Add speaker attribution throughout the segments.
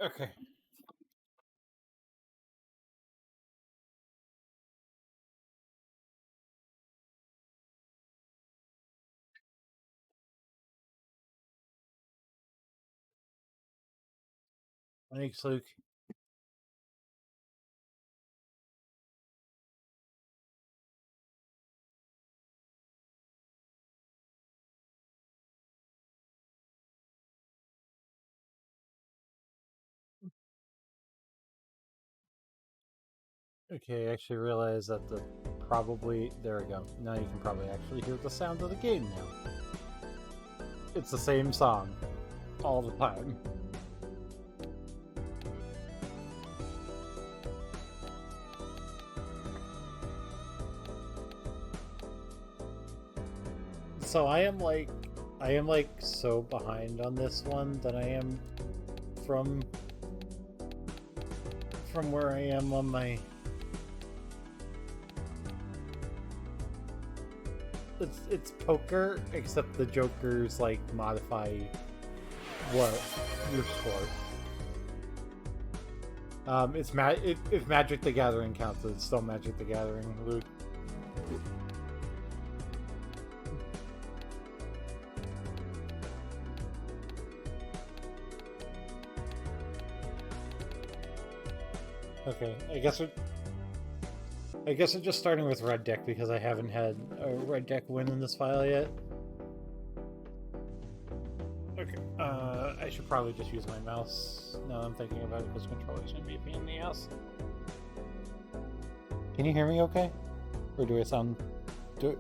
Speaker 1: Okay. Thanks, Luke. Okay, I actually realized that there we go. Now you can probably actually hear the sound of the game now. It's the same song all the time. So I am like so behind on this one than I am from where I am on my. It's poker, except the jokers like modify what your score. If Magic the Gathering counts, it's still Magic the Gathering, Luke. Okay, I guess we're just starting with red deck because I haven't had a red deck win in this file yet. Okay, I should probably just use my mouse now that I'm thinking about it because controller's gonna be a pain in the ass. Can you hear me okay? Or do I sound... do it?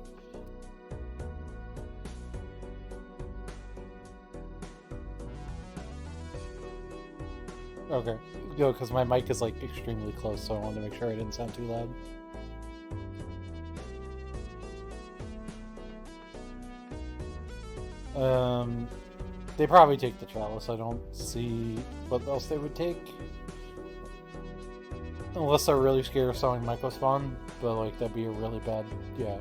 Speaker 1: Okay, yo, because my mic is like extremely close, so I wanted to make sure I didn't sound too loud. They probably take the chalice. I don't see what else they would take. Unless they're really scared of selling Microspawn, but like that'd be a really bad, yeah.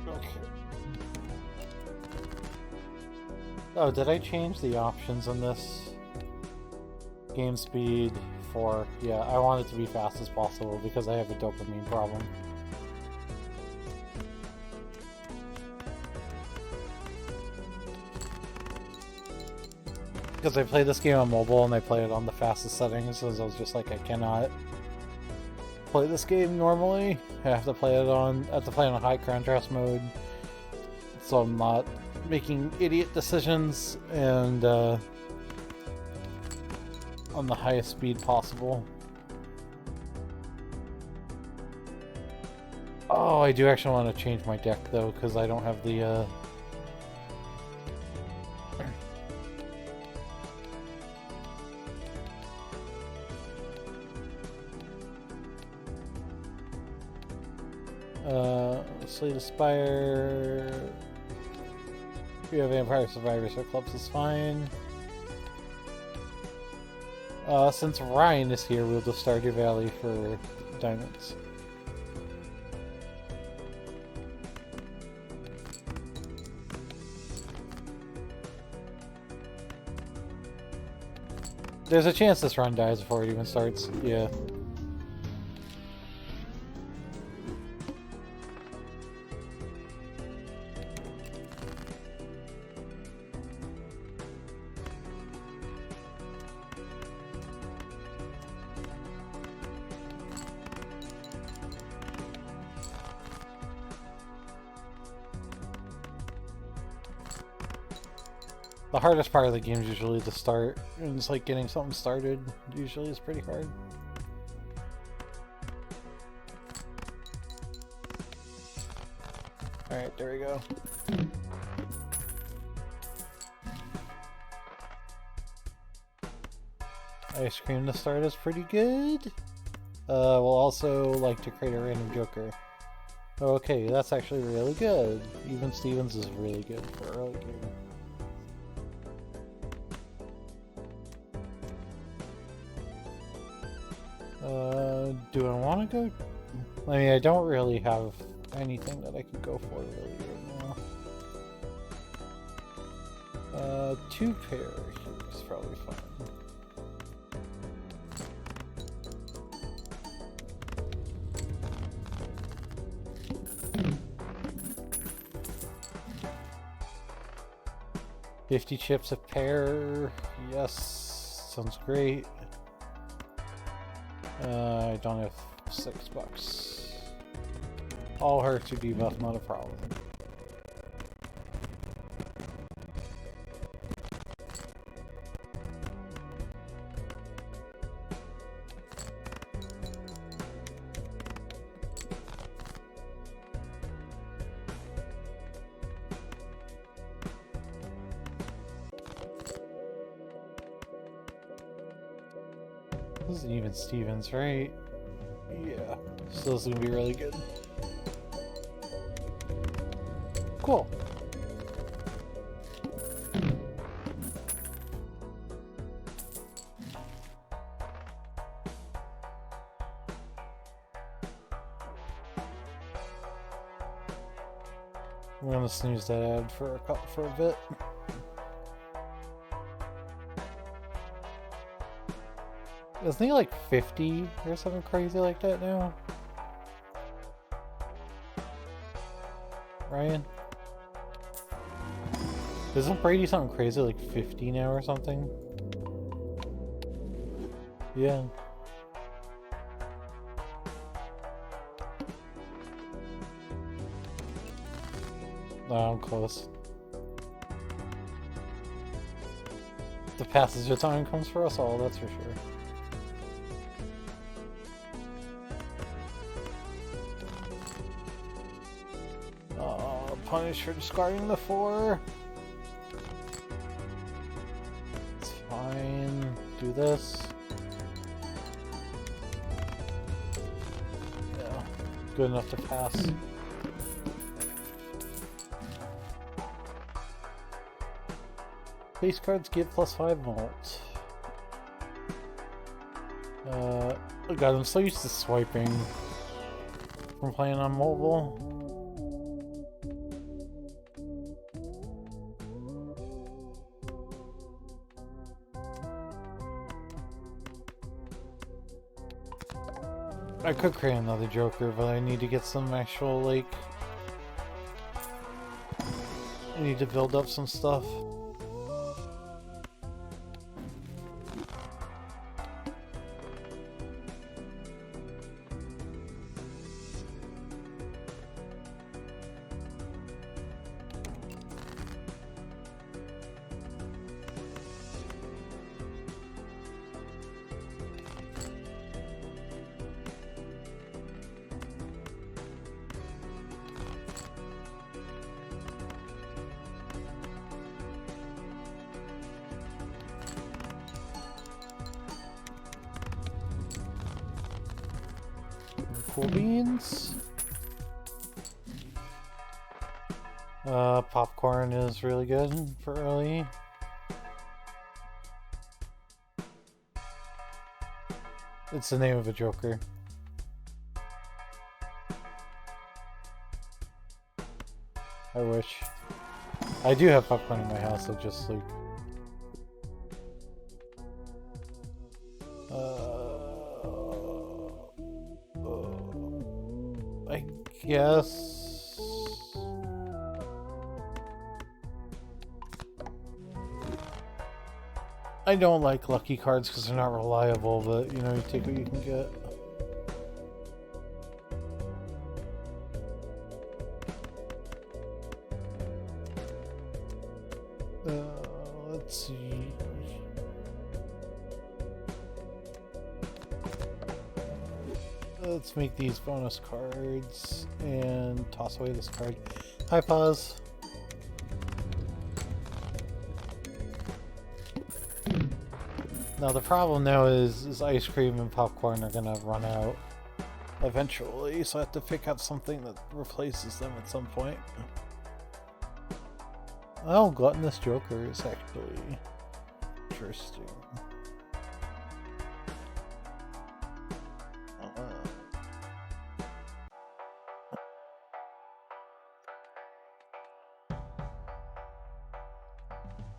Speaker 1: Okay. Oh, did I change the options on this? Game speed for, yeah, I want it to be fast as possible because I have a dopamine problem. Because I play this game on mobile and I play it on the fastest settings, so I was just like, I cannot play this game normally. I have to play it on high contrast mode, so I'm not making idiot decisions and on the highest speed possible. Oh, I do actually want to change my deck though, because I don't have the Slate Aspire. If you have Vampire Survivors or Clubs is fine. Since Ryan is here, we'll just Stardew Valley for diamonds. There's a chance this run dies before it even starts, yeah. The hardest part of the game is usually the start, and it's like getting something started usually is pretty hard. Alright, there we go. Ice cream to start is pretty good. We'll also like to create a random joker. Okay, that's actually really good. Even Stevens is really good for early game. Do I want to go? I mean, I don't really have anything that I could go for really right 2 pair here is probably fine. $50 a pair. Yes, sounds great. I don't have $6. All hurts or debuff, not a problem. This isn't even Stevens, right? Yeah. So this is gonna be really good. Cool. I'm gonna snooze that ad for a bit. Isn't he like 50 or something crazy like that now? Ryan? Isn't Brady something crazy like 50 now or something? Yeah. No, I'm close. The passage of time comes for us all, that's for sure. Punish for discarding the 4. It's fine. Do this. Yeah. Good enough to pass. Base cards give +5 molt. Oh god, I'm so used to swiping from playing on mobile. I could create another Joker, but I need to get some actual, like... I need to build up some stuff. Cool beans. Popcorn is really good for early. It's the name of a Joker. I wish. I do have popcorn in my house, I just like... I guess... I don't like lucky cards because they're not reliable, but you know, you take what you can get. Let's see. Let's make these bonus cards and toss away this card. Hi, pause. Now the problem now is ice cream and popcorn are gonna run out eventually, so I have to pick out something that replaces them at some point. Oh, Gluttonous Joker is actually interesting.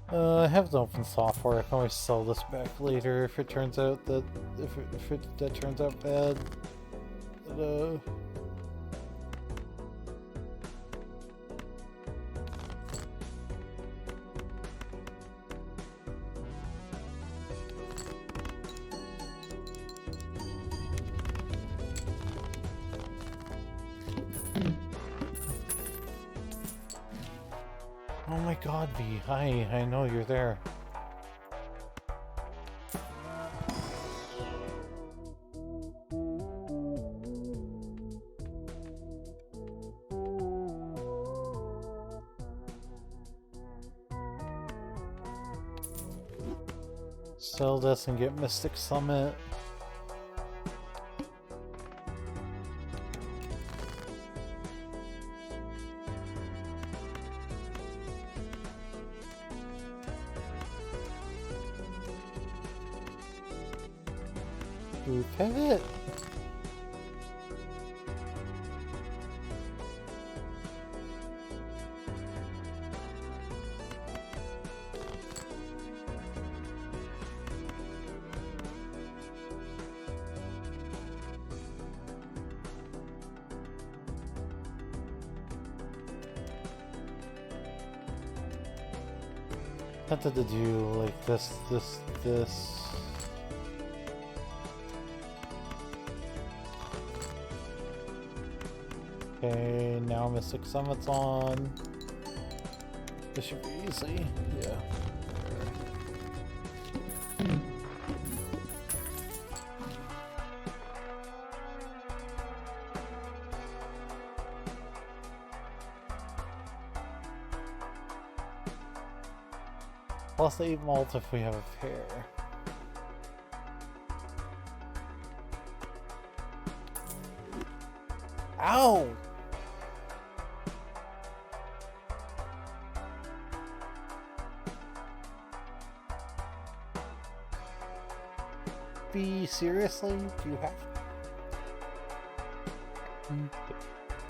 Speaker 1: I have the open software. I can always sell this back later if it turns out that that turns out bad. But, oh my god, V. Hi, I know you're there. Sell this and get Mystic Summit. Ooh, pivot. Tempted to do like this. Okay, now Mystic Summit's on. This should be easy. Yeah. Plus 8 malt if we have a pair. Ow! Seriously? Do you have...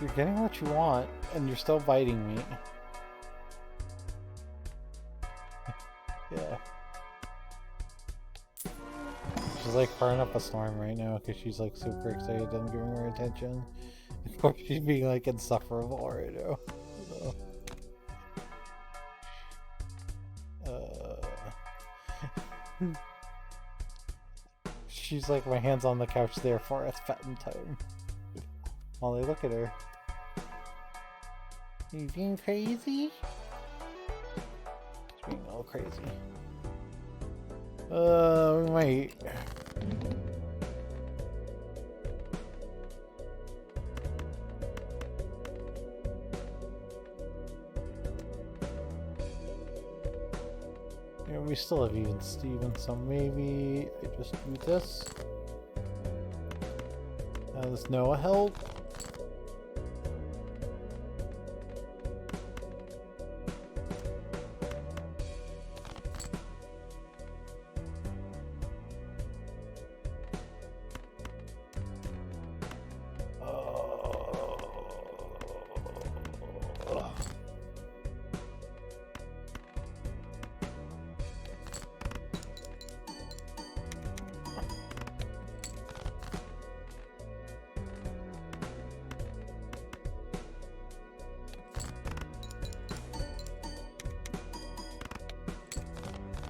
Speaker 1: You're getting what you want, and you're still biting me. Yeah. She's like firing up a storm right now because she's like super excited I'm giving her attention. Of course she's being like insufferable right now. She's like, my hand's on the couch, therefore it's petting time. While I look at her. You being crazy? She's being all crazy. We might. Yeah, we still have even Steven, so maybe I just do this. Does Noah help?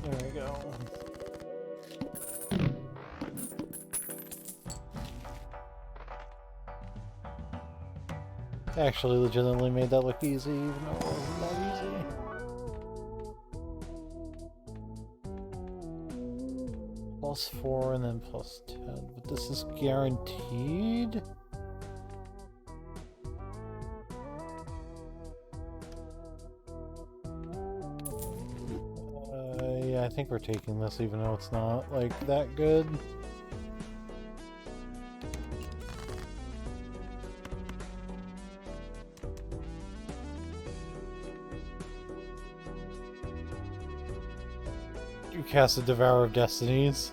Speaker 1: There we go. Actually legitimately made that look easy, even though it wasn't that easy. +4 and then +10, but this is guaranteed? Yeah, I think we're taking this even though it's not, like, that good. You cast a Devourer of Destinies.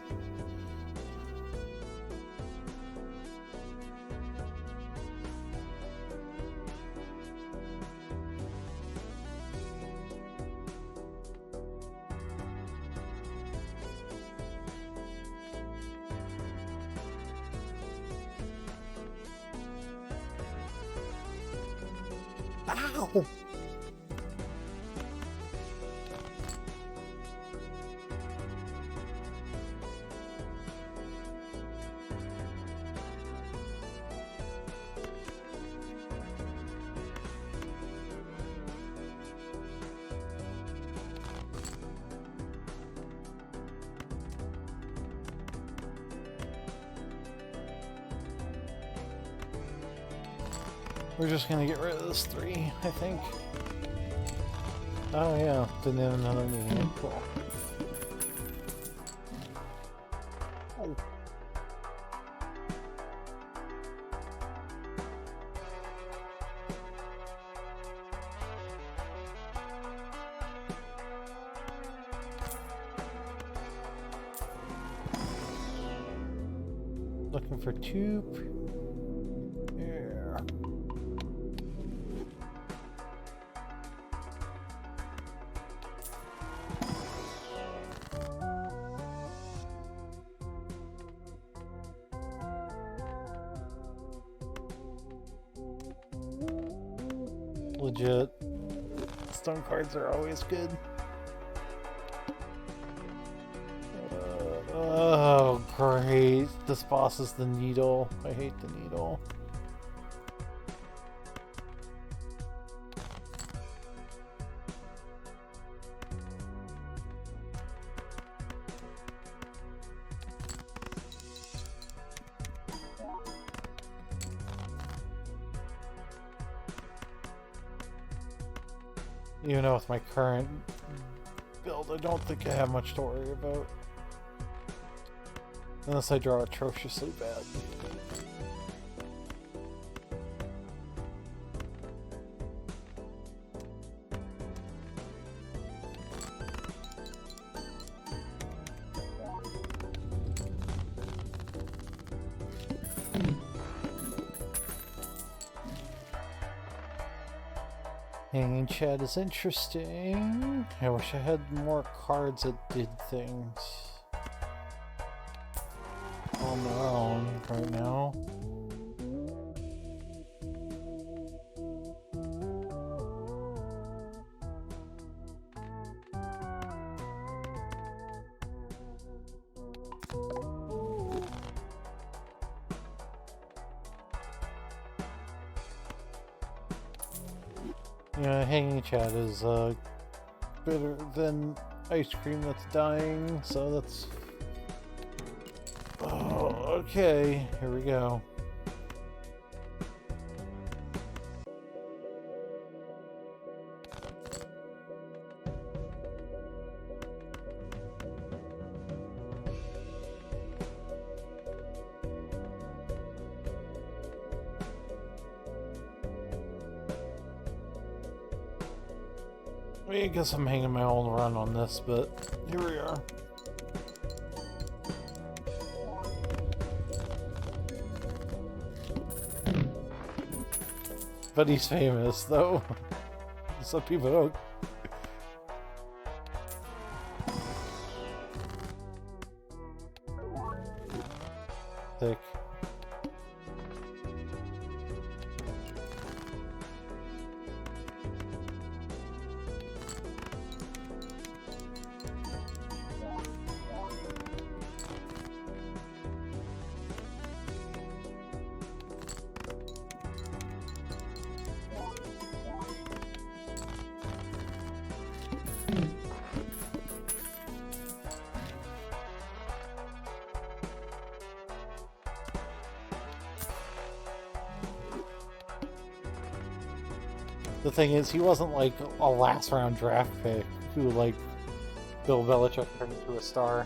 Speaker 1: Ow! We're just gonna get rid of this 3, I think. Oh yeah, didn't have another meeting. Cool. Oh. Looking for 2. Yeah. Legit. Stone cards are always good. Oh, great. This boss is the needle. I hate the needle. Even though with my current build, I don't think I have much to worry about. Unless I draw atrociously bad. Hanging Chad is interesting. I wish I had more cards that did things on their own right now. Yeah, Hanging Chad is better than ice cream that's dying, so that's... Oh, okay, here we go. I guess I'm hanging my own run on this, but here we are. But he's famous, though. Some people don't. Thick. The thing is, he wasn't like a last round draft pick who, like, Bill Belichick turned into a star.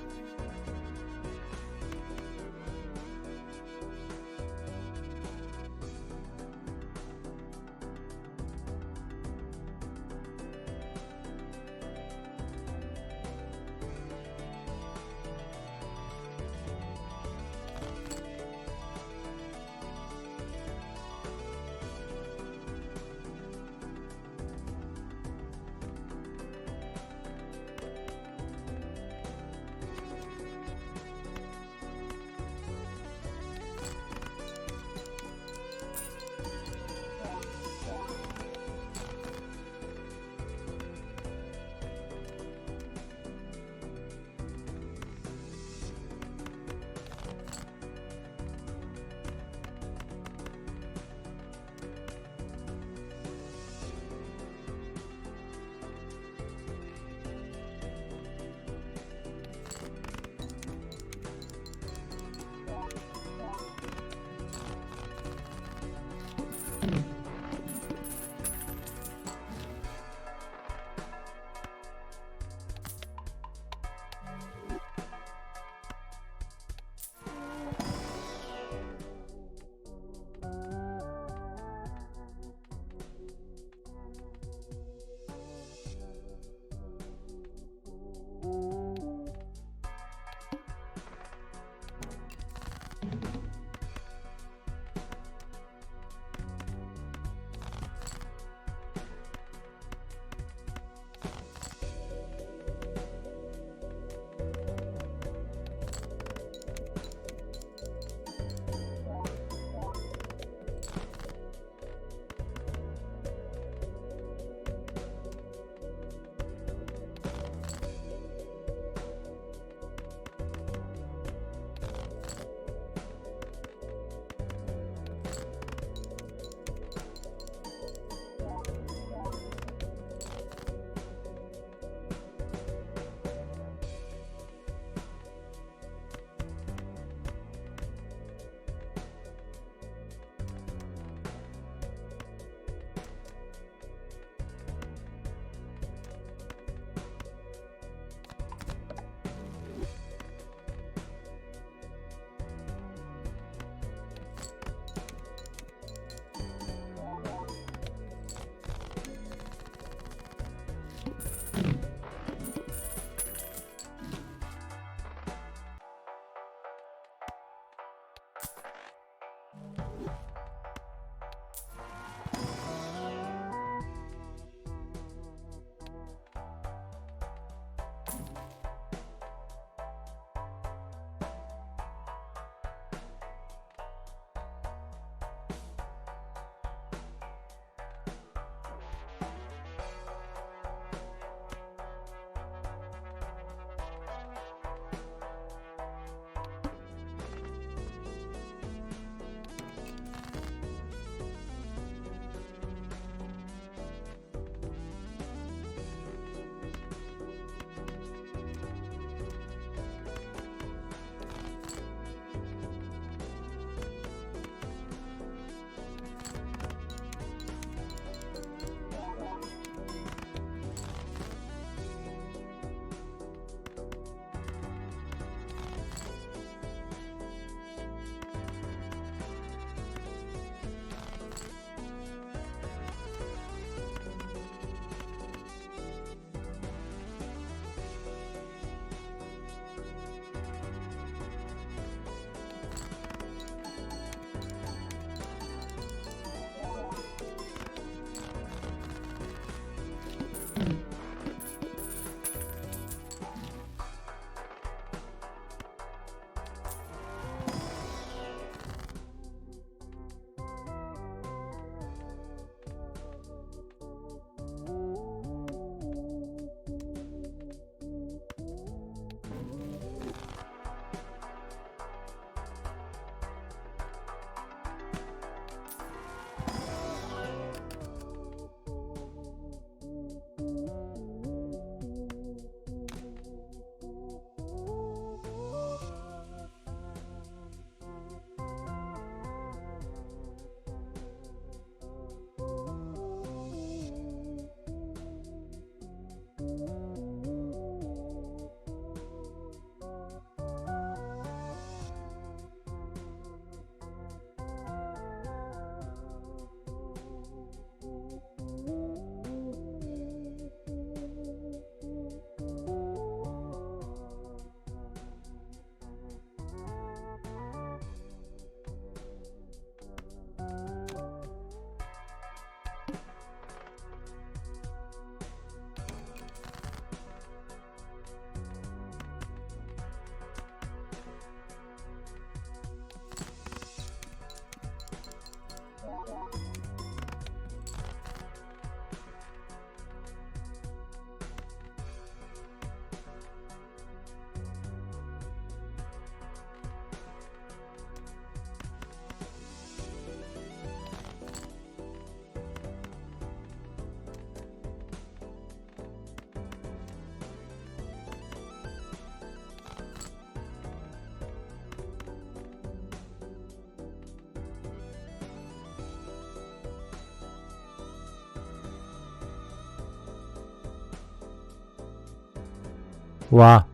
Speaker 1: Wow.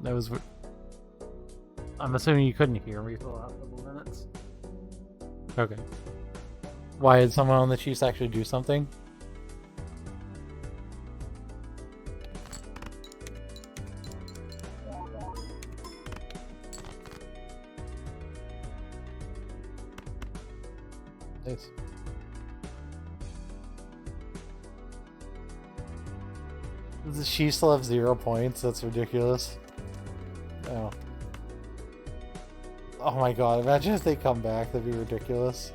Speaker 1: That was... I'm assuming you couldn't hear me for the last couple minutes. Okay. Why, did someone on the Chiefs actually do something? Nice. Does the Chiefs still have 0 points? That's ridiculous. Oh. Oh my god, imagine if they come back, that'd be ridiculous.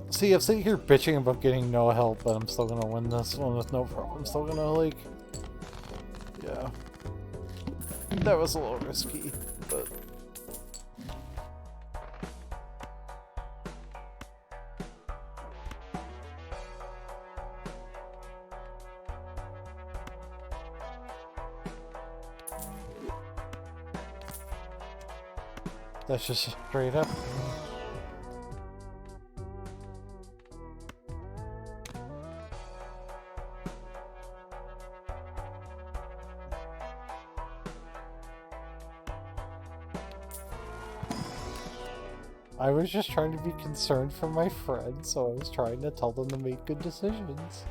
Speaker 1: See, I'm sitting here bitching about getting no help, but I'm still gonna win this one with no problem. I'm still gonna, like... Yeah. That was a little risky, but... That's just straight up. I was just trying to be concerned for my friends, so I was trying to tell them to make good decisions.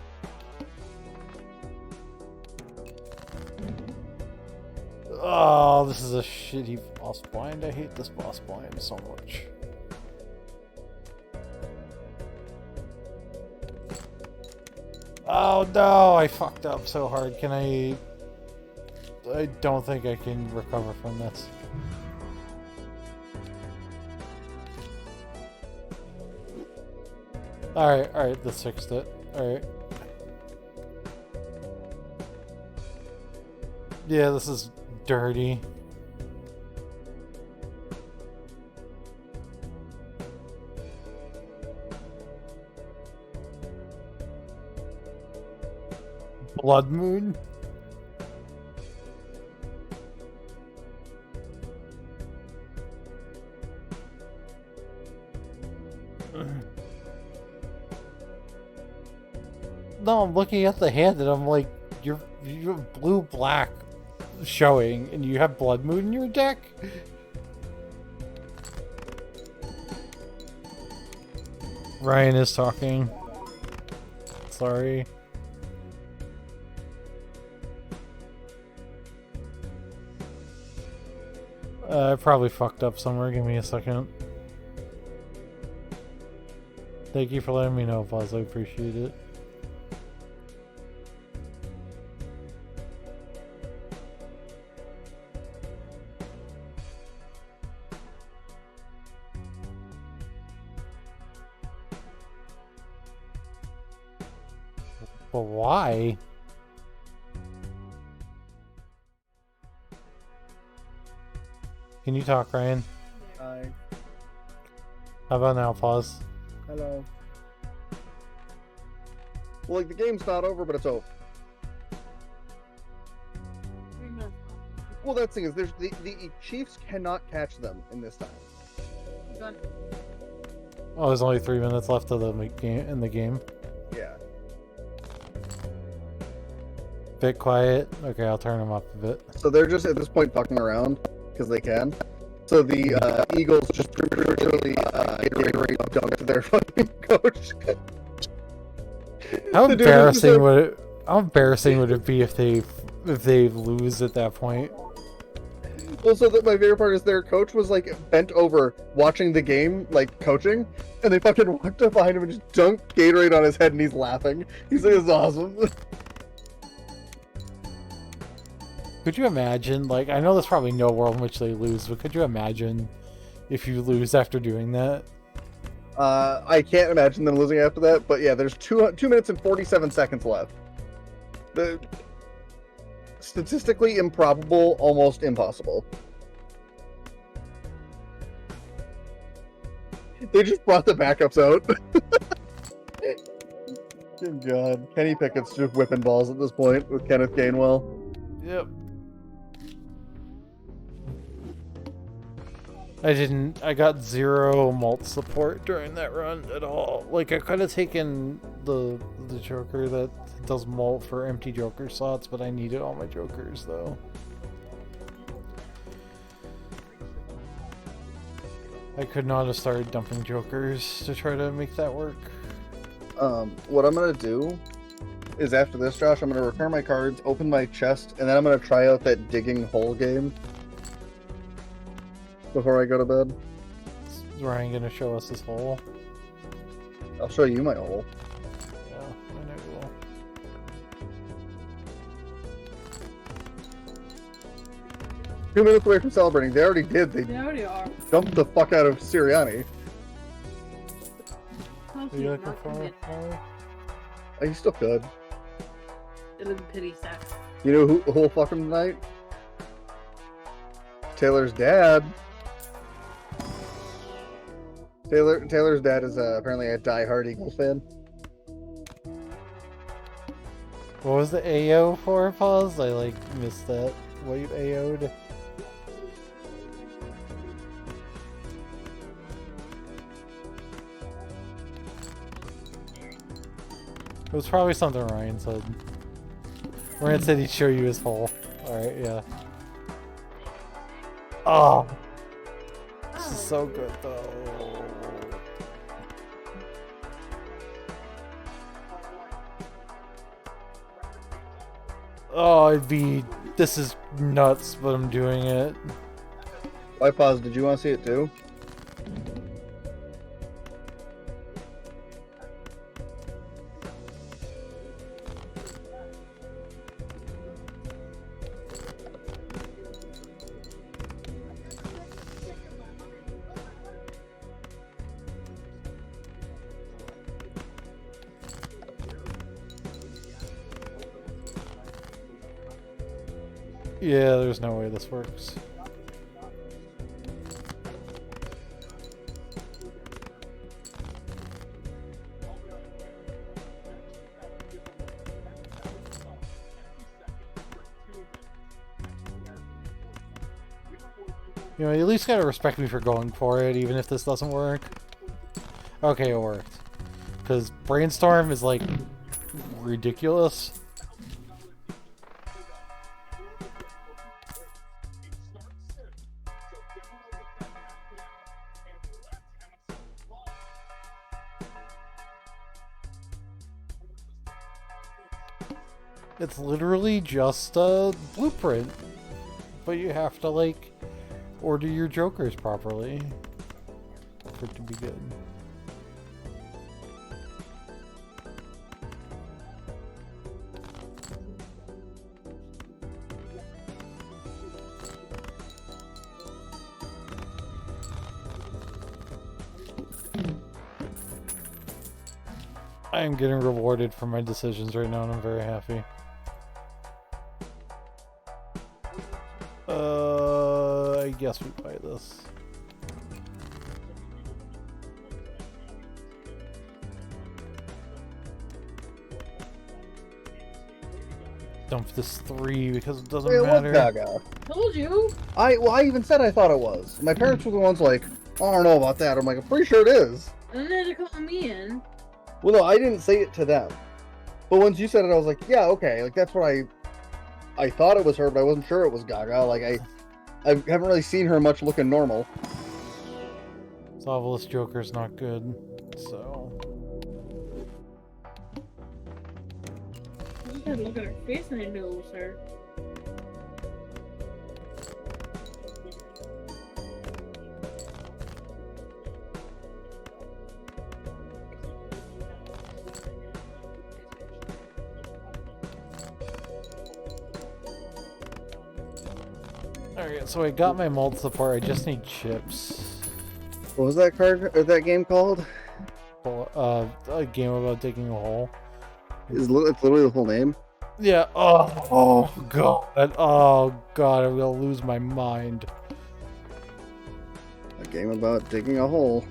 Speaker 1: Oh, this is a shitty boss blind. I hate this boss blind so much. Oh no, I fucked up so hard. Can I don't think I can recover from this. Alright, this fixed it. Alright. Yeah, this is dirty. Blood Moon? No, I'm looking at the hand and I'm like, you're blue-black showing and you have Blood Moon in your deck? Ryan is talking. Sorry. I probably fucked up somewhere. Give me a second. Thank you for letting me know, Buzz. I appreciate it. But why? Can you talk, Ryan?
Speaker 2: Hi.
Speaker 1: How about now, pause?
Speaker 2: Hello. Well, like, the game's not over, but it's over. Well, that thing is, there's the Chiefs cannot catch them in this time.
Speaker 1: Oh, there's only 3 minutes left of the game in the game.
Speaker 2: Yeah.
Speaker 1: Bit quiet. Okay, I'll turn them up a bit.
Speaker 2: So they're just at this point fucking around because they can. So the Eagles just prematurely Gatorade dunked their fucking coach.
Speaker 1: How embarrassing would it? How embarrassing would it be if they lose at that point?
Speaker 2: Well, so that my favorite part is their coach was like bent over watching the game, like coaching, and they fucking walked up behind him and just dunked Gatorade on his head, and he's laughing. He's like, "It's awesome."
Speaker 1: Could you imagine? Like, I know there's probably no world in which they lose, but could you imagine if you lose after doing that?
Speaker 2: I can't imagine them losing after that, but yeah, there's 2 minutes and 47 seconds left. The statistically improbable, almost impossible. They just brought the backups out. Good God. Kenny Pickett's just whipping balls at this point with Kenneth Gainwell.
Speaker 1: Yep. I got 0 mult support during that run at all. Like, I could have taken the Joker that does mult for empty Joker slots, but I needed all my Jokers, though. I could not have started dumping Jokers to try to make that work.
Speaker 2: What I'm gonna do is after this, Josh, I'm gonna repair my cards, open my chest, and then I'm gonna try out that digging hole game before I go to bed.
Speaker 1: Is Ryan gonna show us his hole?
Speaker 2: I'll show you my hole.
Speaker 1: Yeah, I know you will.
Speaker 2: 2 minutes away from celebrating. They already did. They
Speaker 3: already are.
Speaker 2: dumped the fuck out of Sirianni.
Speaker 1: Are you looking for
Speaker 2: Oh, he's still good.
Speaker 3: It was a pity sack.
Speaker 2: You know who'll fuck him tonight? Taylor's dad. Taylor's dad is apparently a die-hard Eagles fan.
Speaker 1: What was the AO for? Pause? I like missed that. What you AO'd? It was probably something Ryan said. Ryan said he'd show you his hole. Alright, yeah. Oh! This is so good, though. Oh, it'd be... This is nuts, but I'm doing it.
Speaker 2: Why pause? Did you want to see it too?
Speaker 1: Yeah, there's no way this works. You know, you at least gotta respect me for going for it, even if this doesn't work. Okay, it worked. Because Brainstorm is, like, ridiculous. It's literally just a blueprint. But you have to, like, order your Jokers properly for it to be good. I am getting rewarded for my decisions right now and I'm very happy. I guess we buy this. Dump this 3 because it doesn't matter.
Speaker 2: It was Gaga.
Speaker 3: Told you.
Speaker 2: I even said I thought it was. My parents were the ones like, I don't know about that. I'm like, I'm pretty sure it is.
Speaker 3: And then they call me in.
Speaker 2: Well, no, I didn't say it to them. But once you said it, I was like, yeah, okay. Like, that's what I thought it was her, but I wasn't sure it was Gaga. Like, I haven't really seen her much looking normal.
Speaker 1: Solveless Joker's not good, so...
Speaker 3: I just had to look at her face and I knew it was her.
Speaker 1: Alright, so I got my mold support, I just need chips.
Speaker 2: What was that card, or that game called?
Speaker 1: A game about digging a hole.
Speaker 2: It's literally the whole name?
Speaker 1: Yeah, oh god, oh god, I'm gonna lose my mind.
Speaker 2: A game about digging a hole.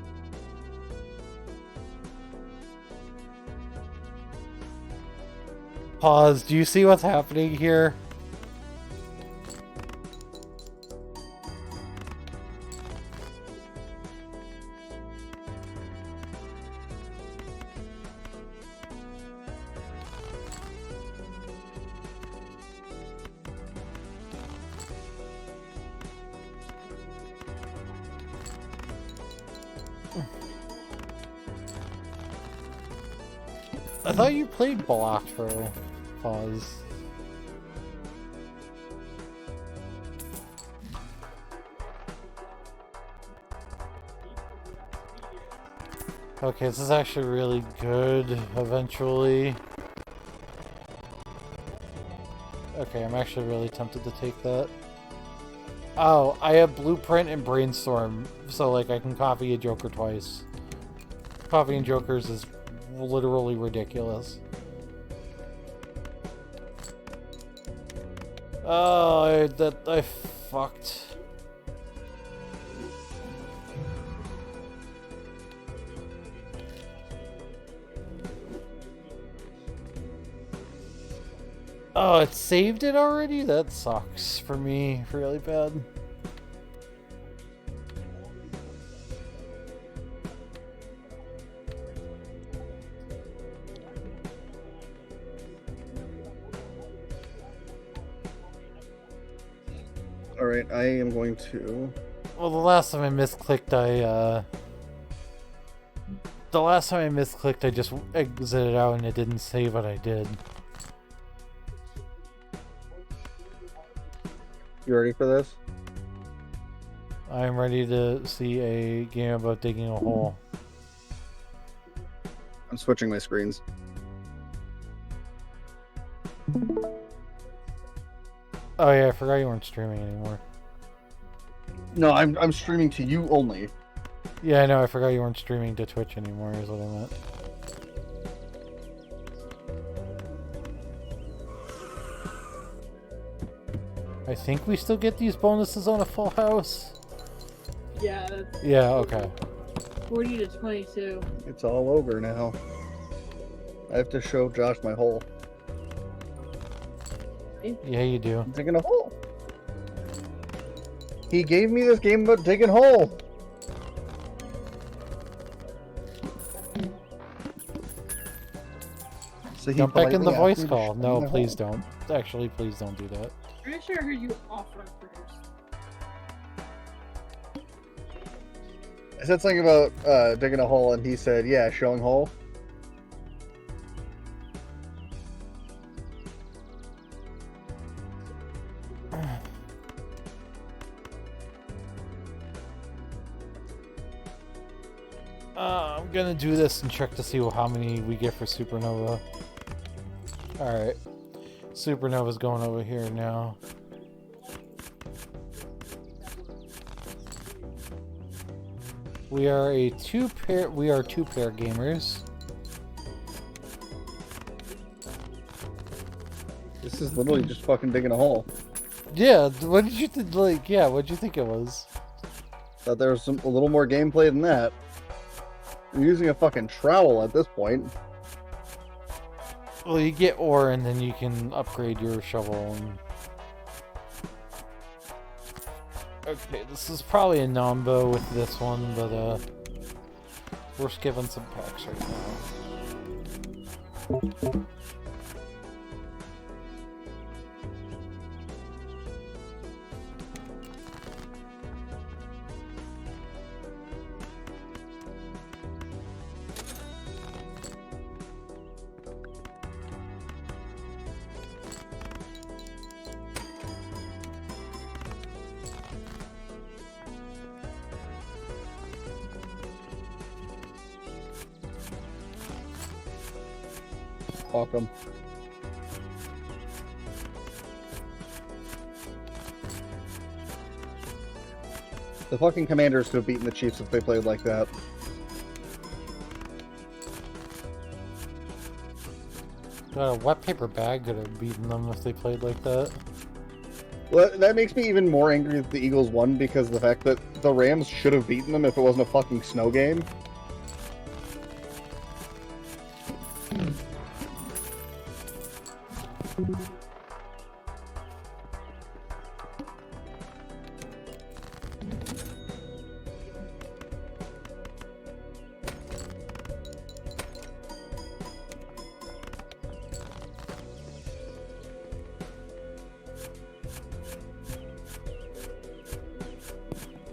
Speaker 1: Pause, do you see what's happening here? I thought you played Balatro. Pause. Okay, this is actually really good, eventually. Okay, I'm actually really tempted to take that. Oh, I have Blueprint and Brainstorm, so like I can copy a Joker twice. Copying Jokers is literally ridiculous. Oh, I fucked. Oh, it saved it already? That sucks for me really bad.
Speaker 2: Alright, I am going to...
Speaker 1: Well, the last time I misclicked, I just exited out and it didn't save what I did.
Speaker 2: You ready for this?
Speaker 1: I'm ready to see a game about digging a hole.
Speaker 2: I'm switching my screens.
Speaker 1: Oh yeah, I forgot you weren't streaming anymore.
Speaker 2: No, I'm streaming to you only.
Speaker 1: Yeah, I know, I forgot you weren't streaming to Twitch anymore, is what I meant. I think we still get these bonuses on a full house.
Speaker 3: Yeah, that's
Speaker 1: Yeah, okay.
Speaker 3: 40 to 22.
Speaker 2: It's all over now. I have to show Josh my hole.
Speaker 1: Yeah, you do.
Speaker 2: I'm digging a hole. He gave me this game about digging hole. So he
Speaker 1: Jump back in the
Speaker 2: politely
Speaker 1: voice
Speaker 2: asked me to
Speaker 1: call.
Speaker 2: show
Speaker 1: No,
Speaker 2: my
Speaker 1: please
Speaker 2: hole.
Speaker 1: don't. Actually, please don't do that.
Speaker 3: Pretty sure I heard you offer first.
Speaker 2: I said something about digging a hole, and he said, "Yeah, showing hole."
Speaker 1: I'm gonna do this and check to see how many we get for Supernova. Alright. Supernova's going over here now. We are two pair gamers.
Speaker 2: This is literally just fucking digging a hole.
Speaker 1: Yeah, what did you think? Yeah, what did you think it was?
Speaker 2: Thought there was a little more gameplay than that. You're using a fucking trowel at this point.
Speaker 1: Well, you get ore and then you can upgrade your shovel. And... Okay, this is probably a nombo with this one, but we're skipping some packs right now.
Speaker 2: Welcome. The fucking Commanders could have beaten the Chiefs if they played like that.
Speaker 1: A wet paper bag could have beaten them if they played like that.
Speaker 2: Well, that makes me even more angry that the Eagles won because of the fact that the Rams should have beaten them if it wasn't a fucking snow game.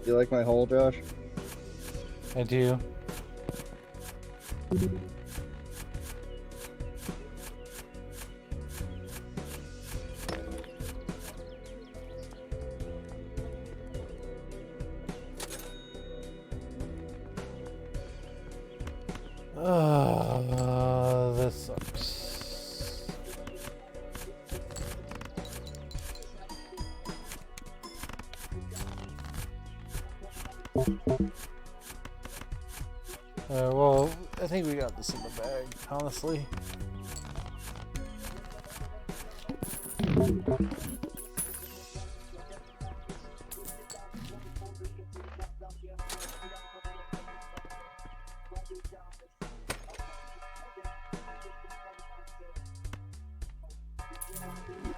Speaker 2: You like my hole, Josh?
Speaker 1: I do. Well, I think we got this in the bag, honestly.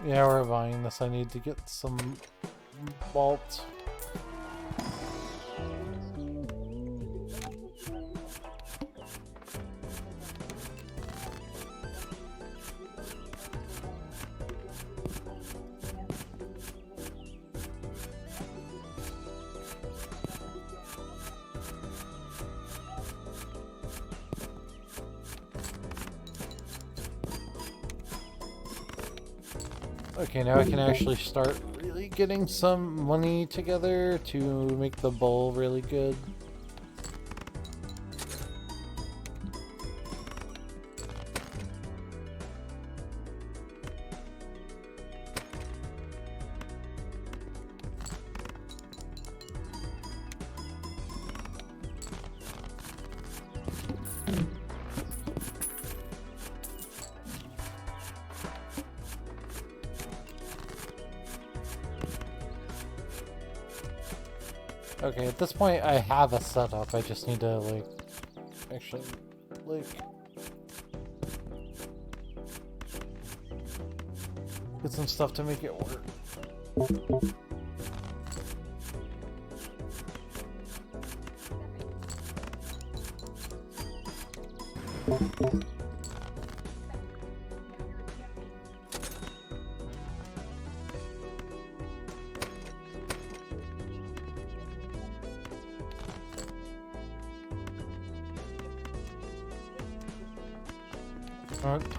Speaker 1: Yeah, we're buying this. I need to get some malt. Okay, now I can actually start really getting some money together to make the bowl really good. Okay, at this point I have a setup, I just need to, like, actually, like, get some stuff to make it work.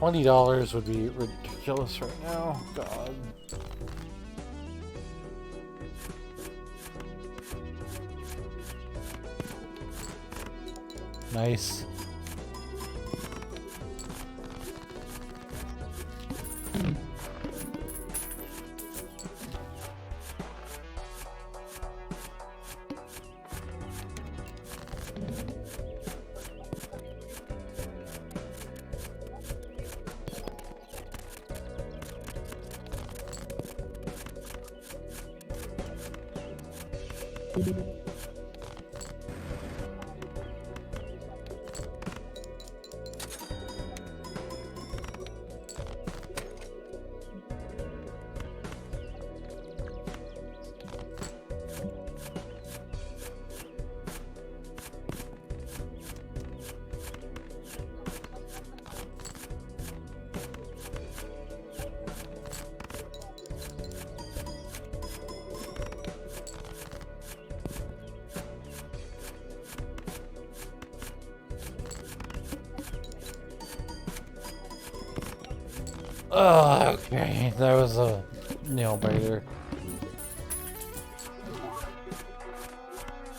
Speaker 1: $20 would be ridiculous right now. God. Nice. Okay, that was a nail biter.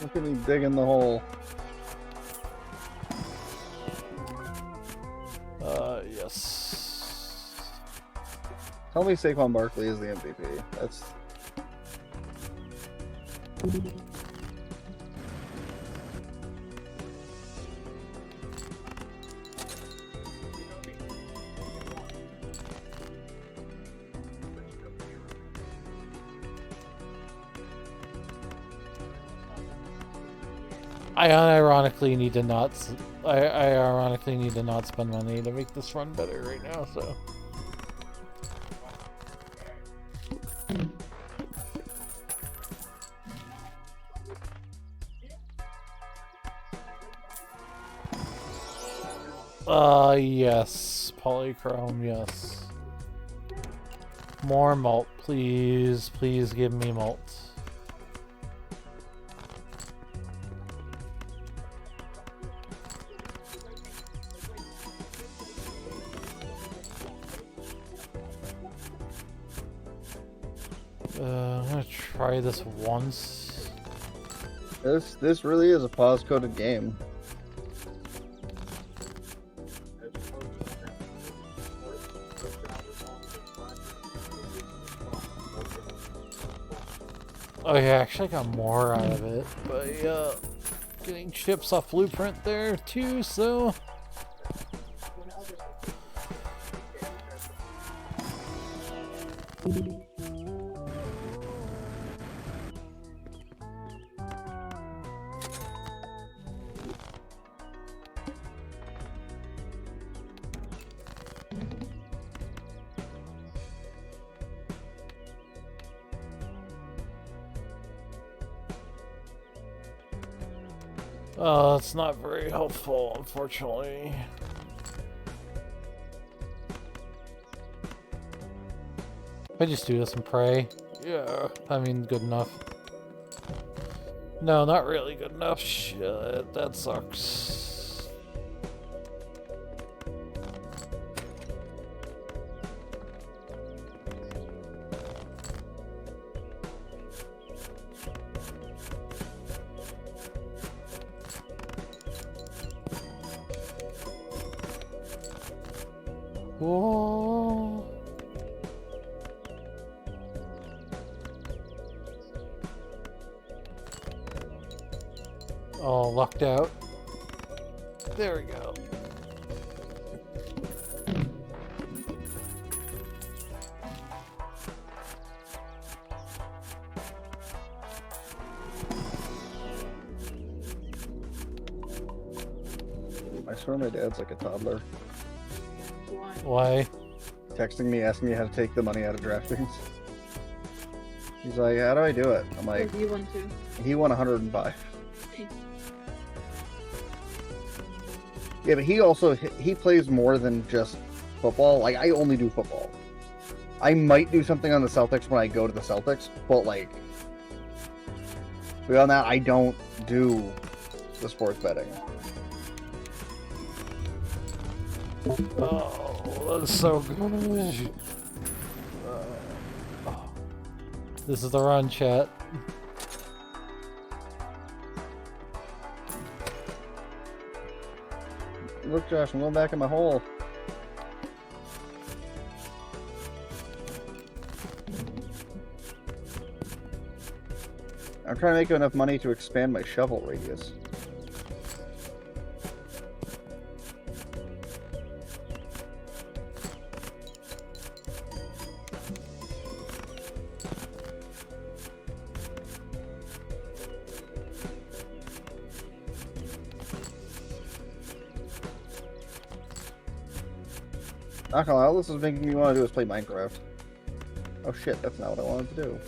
Speaker 2: Look at me digging the hole.
Speaker 1: Yes.
Speaker 2: Tell me Saquon Barkley is the MVP. That's...
Speaker 1: I ironically need to not spend money to make this run better right now, so. Yes. Polychrome, yes. More malt, please. Please give me malt. I'm gonna try this once.
Speaker 2: This really is a pause-coded game.
Speaker 1: Oh yeah, actually I got more out of it by getting chips off Blueprint there too, so... it's not very helpful, unfortunately. I just do this and pray. Yeah, I mean, good enough. No, not really good enough. Shit, that sucks. Whoa. Oh, lucked out. There we go.
Speaker 2: I swear my dad's like a toddler.
Speaker 1: Why?
Speaker 2: Texting me, asking me how to take the money out of DraftKings. He's like, how do I do it? I'm like,
Speaker 3: You won too.
Speaker 2: he won 105.
Speaker 3: Nice.
Speaker 2: Yeah, but he plays more than just football. Like, I only do football. I might do something on the Celtics when I go to the Celtics, but like, beyond that, I don't do the sports betting.
Speaker 1: Oh, that's so good. This is the run, chat.
Speaker 2: Look, Josh, I'm going back in my hole. I'm trying to make enough money to expand my shovel radius. Not gonna lie, all this is making me want to do is play Minecraft. Oh shit, that's not what I wanted to do.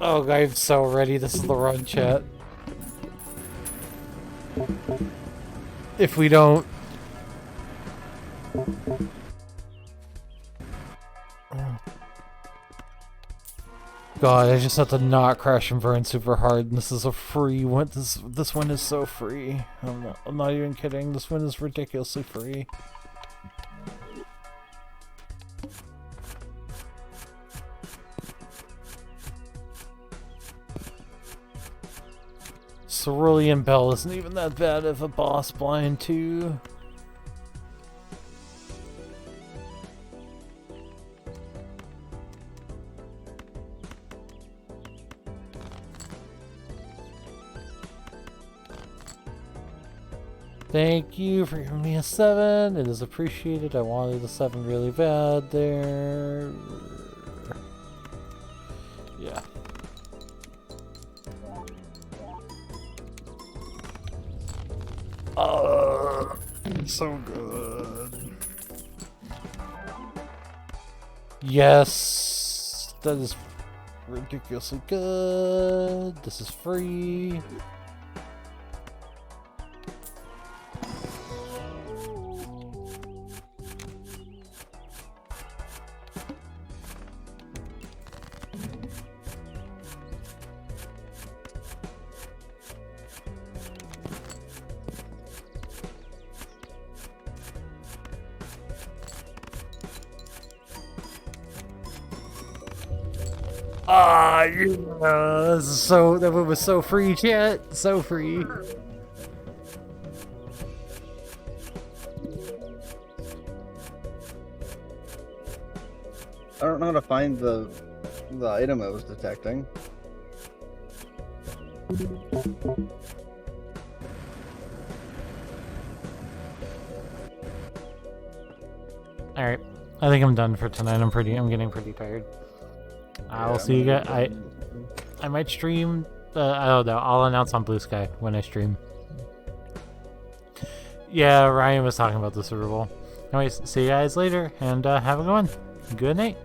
Speaker 1: Oh, I'm so ready. This is the run, chat. If we don't... God, I just have to not crash and burn super hard, and this is a free one. This one is so free. I'm not even kidding. This one is ridiculously free. Cerulean Bell isn't even that bad of a boss blind too. Thank you for giving me a 7. It is appreciated. I wanted a 7 really bad there. Yeah. So good. Yes, that is ridiculously good. This is free. Ah, yeah, this is so, that one was so free, chat. So free.
Speaker 2: I don't know how to find the item I was detecting.
Speaker 1: Alright. I think I'm done for tonight. I'm getting pretty tired. I'll see you guys. I might stream. I don't know. I'll announce on Blue Sky when I stream. Yeah, Ryan was talking about the Super Bowl. Anyways, see you guys later, and have a good one. Good night.